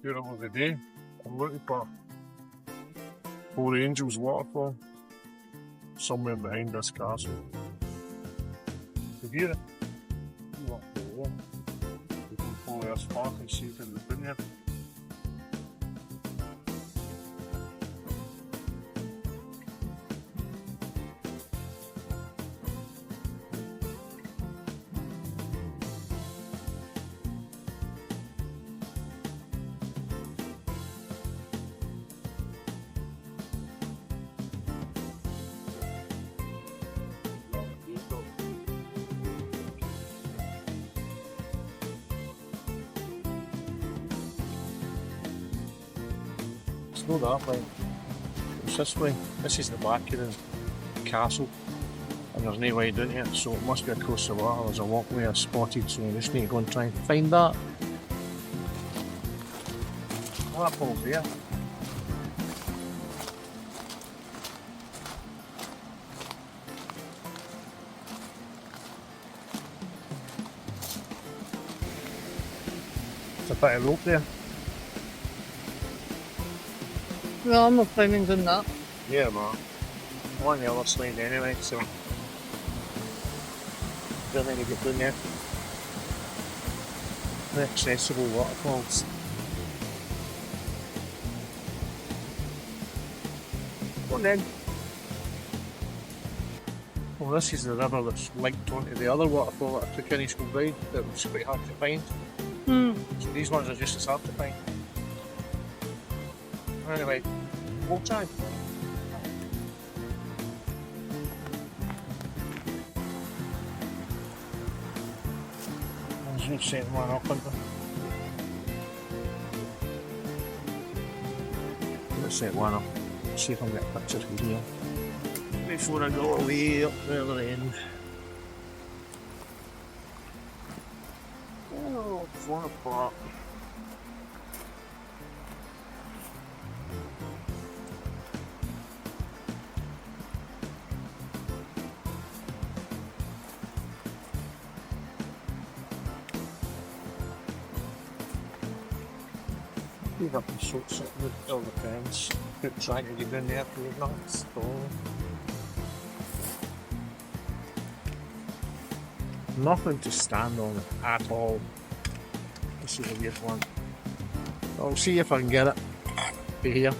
Beautiful day. I'm looking for the Angels Waterfall somewhere behind this castle. You hear it? You walk over. You can follow this path and see if it's been here. It's not that way. It's this way. This is the back of the castle. And there's no way down here, so it must be across the water. There's a walkway I spotted, so I just need to go and try and find that. Waterfall's there. There's a bit of rope there. No, I'm not climbing down that. Yeah, man. I'm on the other side anyway, so don't need to get down there. The accessible waterfalls. Go on then. Well, this is the river that's linked onto the other waterfall that I took in school ride that was quite hard to find. So these ones are just as hard to find. Anyway, we'll try. I'm just going to set one up under. Let's set one up. See if I can get a picture from here. Before I go away up the other end. Oh, falling apart. We've got the sorts of all the fence. Keep trying to get in there for the night. Nothing to stand on at all. This is a weird one. I'll see if I can get it to here.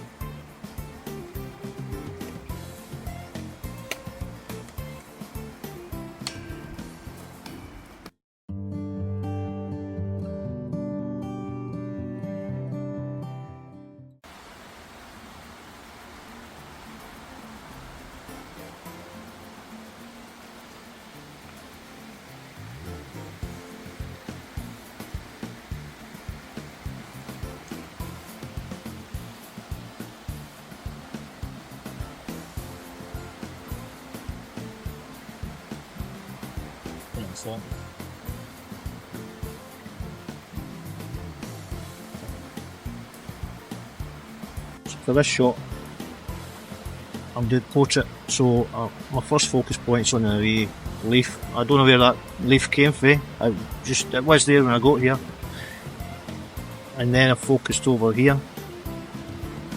So. For this shot, I'm doing portrait, so my first focus point's on the wee leaf. I don't know where that leaf came from. It was there when I got here, and then I focused over here.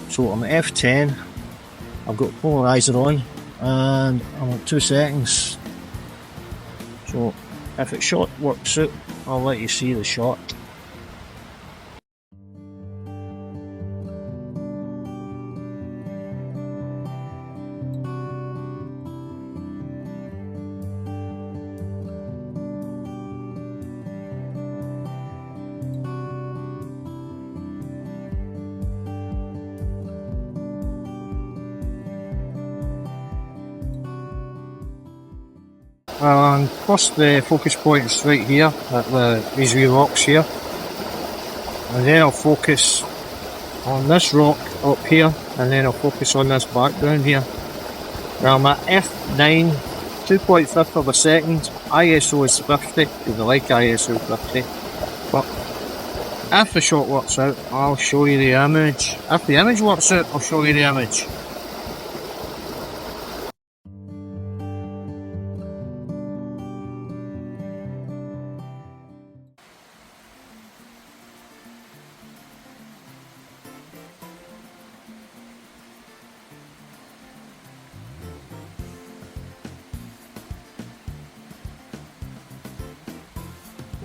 So I'm at F10. I've got polarizer on, and I'm at 2 seconds. So if it shot works out, I'll let you see the shot. And first the focus point is right here at these wee rocks here, and then I'll focus on this rock up here, and then I'll focus on this background here. Now I'm at f9, 2.5 of a second. ISO is 50 because I like ISO 50, but if the shot works out, I'll show you the image. If the image works out, I'll show you the image.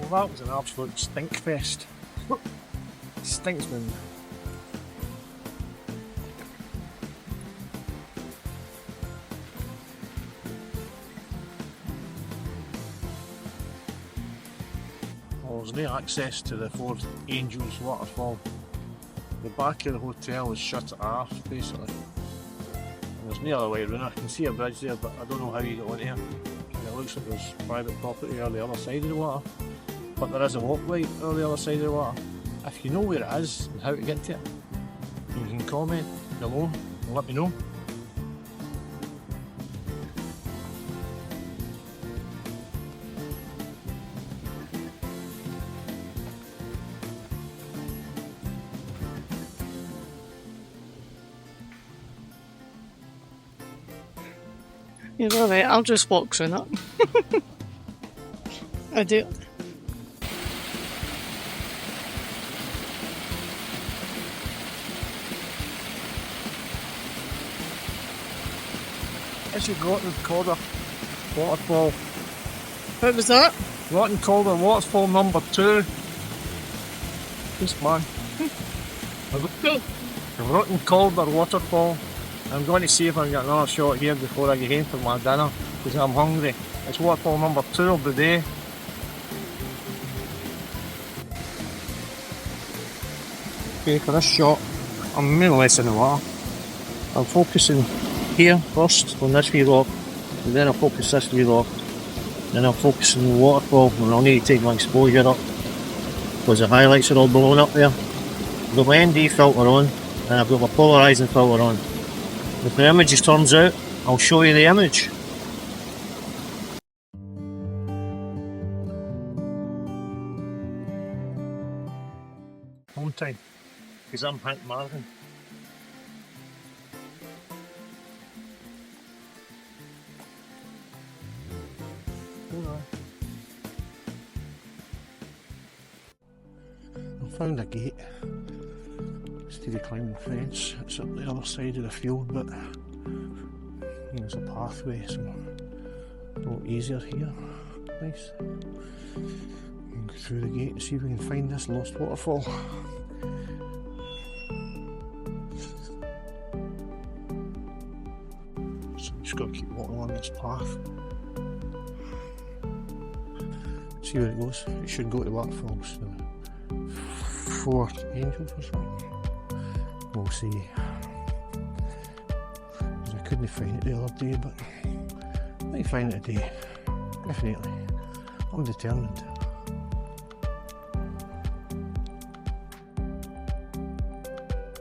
Well, that was an absolute stink fest. Stinks, man. Well, there's no access to the Ford Angels Waterfall. The back of the hotel is shut off, basically. And there's no other way around. I can see a bridge there, but I don't know how you get on here. And it looks like there's private property on the other side of the water. But there is a walkway on the other side of the water. If you know where it is and how to get to it, you can comment below and let me know. You're alright, I'll just walk through that. I do. This is Rotten Calder Waterfall. What was that? Rotten Calder Waterfall number 2. This man. Rotten Calder Waterfall. I'm going to see if I can get another shot here before I get home for my dinner because I'm hungry. It's waterfall number 2 of the day. Okay, for this shot, I'm more or less in the water. I'm focusing here first on this wee rock, and then I'll focus this wee rock, then I'll focus on the waterfall, and I'll need to take my exposure up because the highlights are all blown up there. I've got my ND filter on, and I've got my polarising filter on. If the image just turns out, I'll show you the image. Home time, because I'm Hank Marvin. I found a gate. Instead of climbing the fence, it's up the other side of the field, but there's a pathway, so a little easier here. Nice. We'll go through the gate and see if we can find this lost waterfall. So we just got to keep walking along this path. See where it goes. It should go to the waterfalls. 4 Angels or something. We'll see. Because I couldn't find it the other day, but I might find it today. Definitely. I'm determined.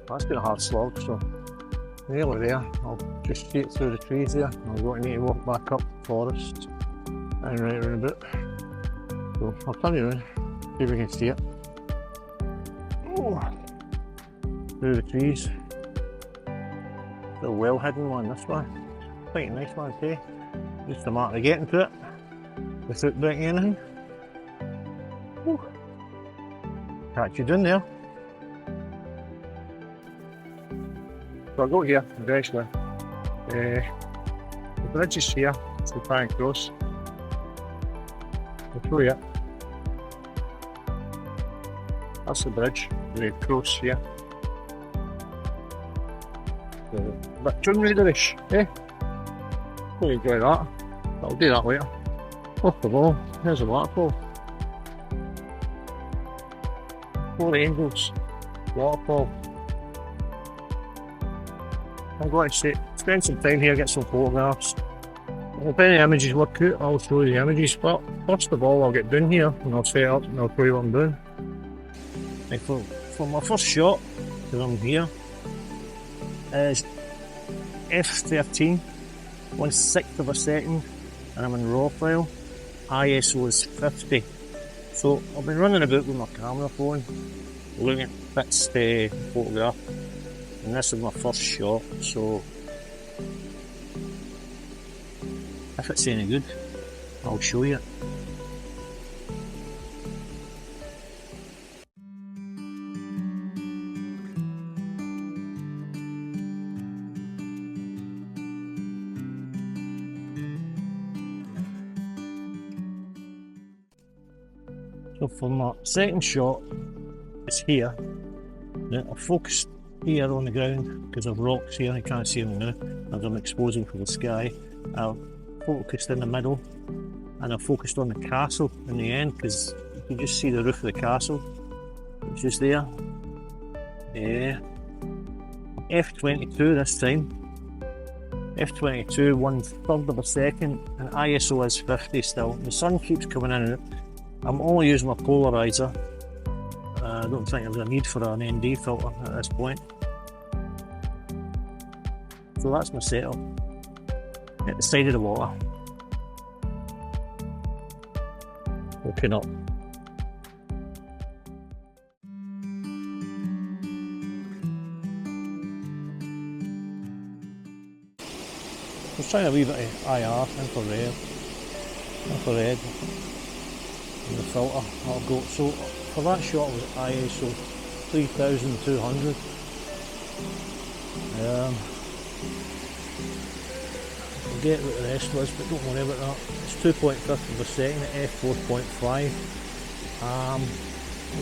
That's been a hard slog, so nearly there. I'll just shoot through the trees there. I'm going to need to walk back up the forest and right around a bit. So I'll turn you around, see if we can see it. Oh. Through the trees. The well hidden one, this one. Quite a nice one too. Just a matter of getting to it without breaking anything. Ooh. Catch you down there. So I'll go here, eventually. The bridge is here, it's the Blantyre Cross. I'll show you. That's the bridge, the cross here. But John Raiderish, eh? Don't enjoy that. I'll do that later. First of all, here's a waterfall. 4 Angels Waterfall. I'm going to spend some time here, get some photographs. If any images work out, I'll show you the images. But first of all, I'll get down here and I'll set up and I'll show you what I'm doing. Right, for my first shot, because I'm here, is F13, 1/6 of a second, and I'm in RAW file. ISO is 50. So I've been running about with my camera phone, looking at bits to photograph, and this is my first shot, so if it's any good, I'll show you. So So for my second shot, it's here. Now I've focused here on the ground because of rocks here, I can't see them now as I'm exposing for the sky. I've focused in the middle and I've focused on the castle in the end because you can just see the roof of the castle, which is there. Yeah. F22 this time. F22, 1/3 of a second, and ISO is 50 still. The sun keeps coming in and out. I'm only using my polarizer. I don't think there's a need for an ND filter at this point. So that's my setup at the side of the water. Looking up. I was trying a wee bit of IR, infrared in the filter I've got. So for that shot was ISO 3200. I forget what the rest was, but don't worry about that. It's 2.5 of a second at f4.5. I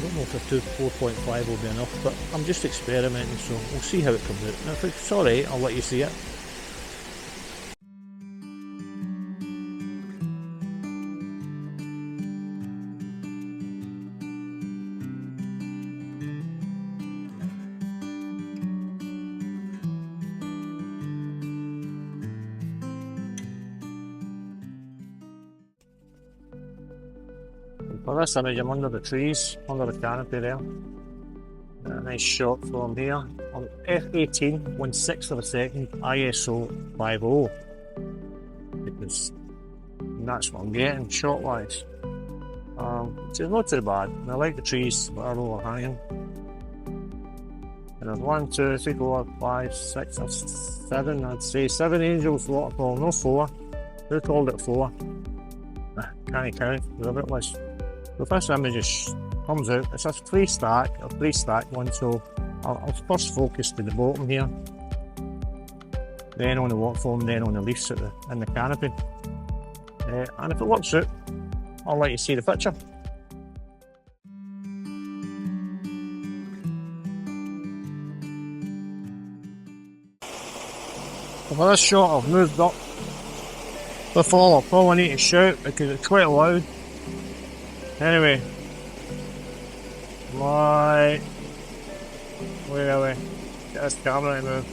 don't know if a 4.5 will be enough, but I'm just experimenting, so we'll see how it comes out. And if it's alright, I'll let you see it. For this image, I'm under the trees, under the canopy there. A nice shot from here. On F18, 1/6 of a second, ISO 50. Because that's what I'm getting shot wise. Which is not too bad. And I like the trees that are overhanging. And there's 1, 2, 3, 4, 5, 6, 7, I'd say 7 Angels Waterfall, no 4. Who called it 4? Can't count, there's a bit less. So this image just comes out, it's a 3-stack one, so I'll first focus to the bottom here, then on the waterfall, and then on the leaves in the canopy. And if it works out, I'll let you see the picture. So for this shot, I've moved up the fall. I'll probably need to shout because it's quite loud. Anyway, where are we? Get this camera to move.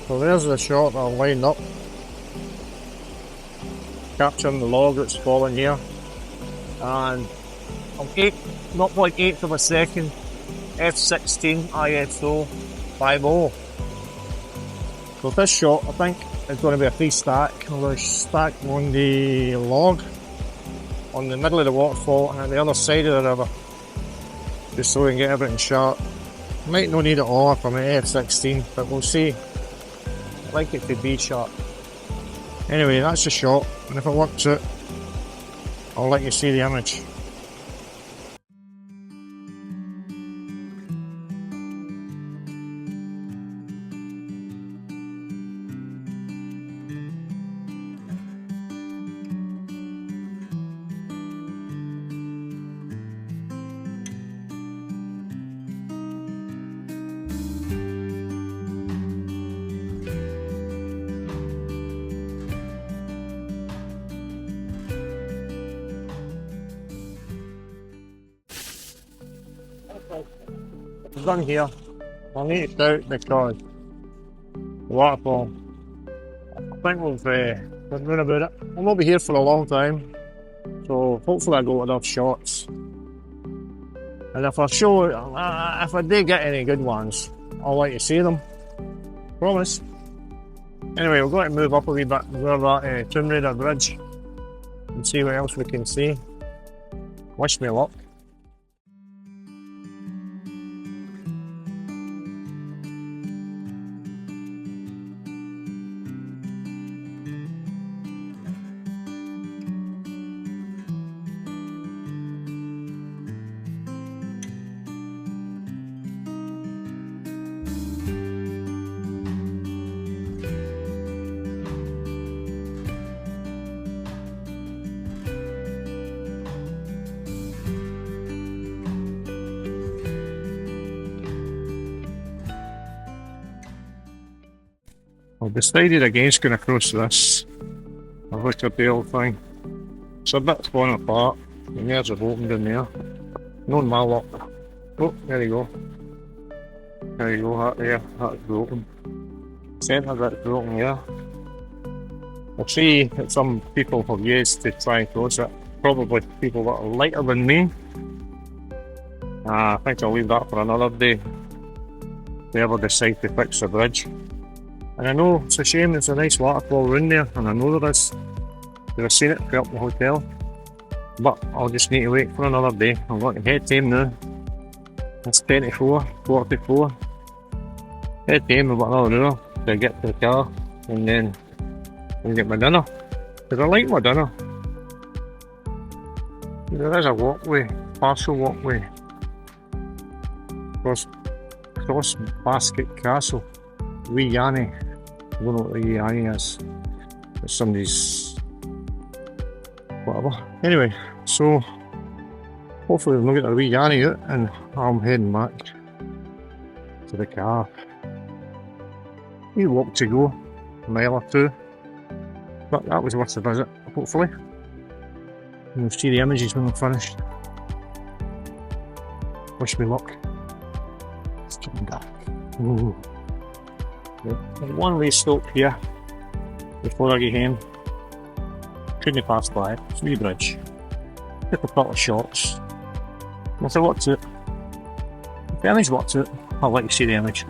So there's the shot that I've lined up, capturing the log that's falling here, and I'm 0.8 of a second, f16 ISO 50. So this shot, I think, is going to be a 3-stack. I'm going to stack on the log, on the middle of the waterfall, and on the other side of the river, just so we can get everything sharp. Might not need it all from an f16, but we'll see. I like it to be sharp. Anyway, that's the shot, and if it works out, I'll let you see the image. It's done here. I'll need it out because the waterfall. I think we've been doing about it. I'll not be here for a long time, so hopefully I got enough shots. And if I do get any good ones, I'll let you see them. Promise. Anyway, we're going to move up a wee bit and go to that Tomb Raider bridge and see what else we can see. Wish me luck. I've decided against going across this Dale thing. It's a bit falling apart. The mirrors have opened in there. Not my luck. Oh, there you go. There you go, that there, that's broken. Centre bit's broken there. I'll see that some people have used to try and cross it. Probably people that are lighter than me. I think I'll leave that for another day. If they ever decide to fix the bridge. And I know it's a shame, it's a nice waterfall around there, and I know there is. I've seen it up the hotel. But I'll just need to wait for another day. I'm going to head home now. It's 24:44. Head home about another hour to get to the car and then get my dinner. Because I like my dinner. There is a walkway, partial walkway. Crossbasket Castle. Wee Yanny. I don't know what the Wee Yanny is. It's somebody's whatever. Anyway, so hopefully we'll get a Wee Yanny out and I'm heading back to the car. You walk to go, a mile or two. But that was worth the visit, hopefully. And we'll see the images when we're finished. Wish me luck. It's getting dark. Ooh. One way stop here before I get home. Couldn't pass by it. It's a wee bridge. Took a couple of shots. If I watch it, if the image works it, I'd like to see the image.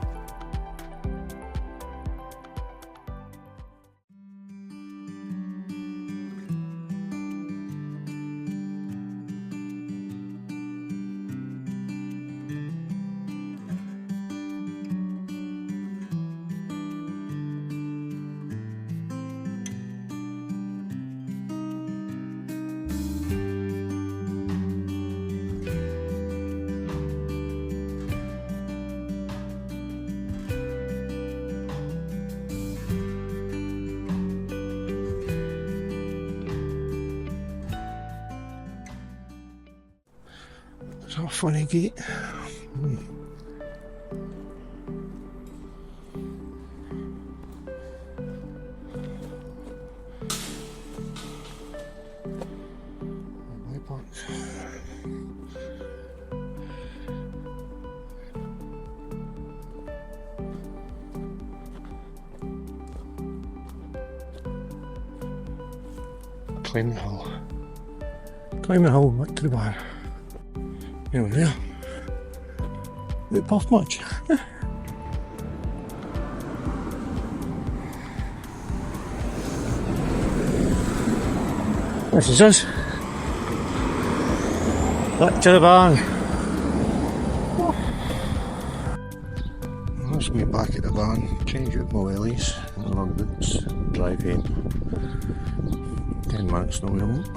It's a funny gate. Climb the hill. Climb the hill back to the bar. Anyway, there. Did it puff much? This is us. Back to the barn. Let's meet back at the barn, change out my wellies and rug boots, drive home. 10 minutes, no we won't.